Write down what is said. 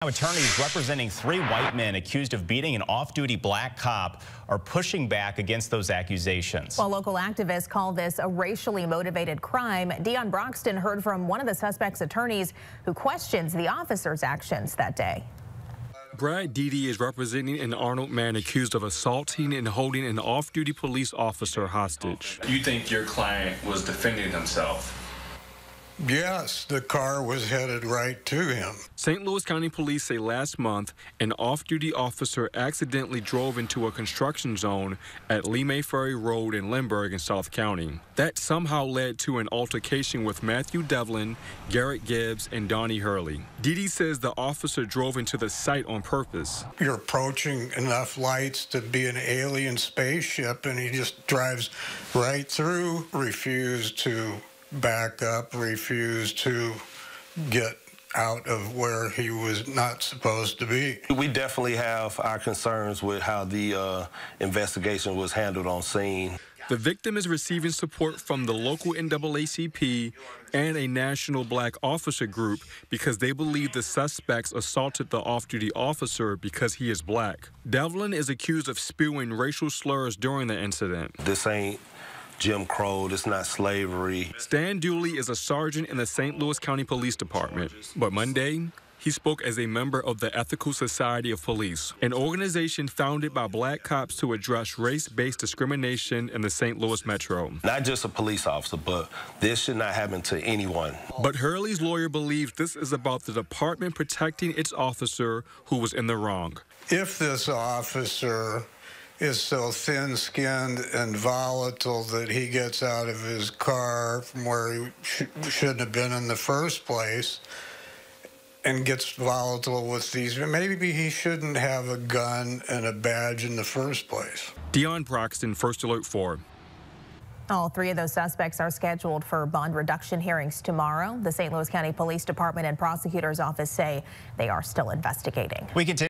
Now, attorneys representing 3 white men accused of beating an off-duty black cop are pushing back against those accusations. While local activists call this a racially motivated crime, Deion Broxton heard from one of the suspect's attorneys who questions the officer's actions that day. Brad Dede is representing an Arnold man accused of assaulting and holding an off-duty police officer hostage. You think your client was defending himself? Yes, the car was headed right to him. St. Louis County Police say last month, an off-duty officer accidentally drove into a construction zone at Lee Ferry Road in Lindbergh in South County. That somehow led to an altercation with Matthew Devlin, Garrett Gibbs, and Donnie Hurley. Dede says the officer drove into the site on purpose. You're approaching enough lights to be an alien spaceship, and he just drives right through, refused to back up, refused to get out of where he was not supposed to be. We definitely have our concerns with how the investigation was handled on scene. The victim is receiving support from the local NAACP and a national black officer group because they believe the suspects assaulted the off-duty officer because he is black. Devlin is accused of spewing racial slurs during the incident. This ain't Jim Crow, it's not slavery. Stan Dooley is a sergeant in the St. Louis County Police Department, but Monday, he spoke as a member of the Ethical Society of Police, an organization founded by black cops to address race-based discrimination in the St. Louis Metro. Not just a police officer, but this should not happen to anyone. But Hurley's lawyer believes this is about the department protecting its officer who was in the wrong. If this officer is so thin-skinned and volatile that he gets out of his car from where he shouldn't have been in the first place and gets volatile with these, maybe he shouldn't have a gun and a badge in the first place. Deion Broxton, First Alert 4. All 3 of those suspects are scheduled for bond reduction hearings tomorrow. The St. Louis County Police Department and prosecutor's office say they are still investigating. We continue.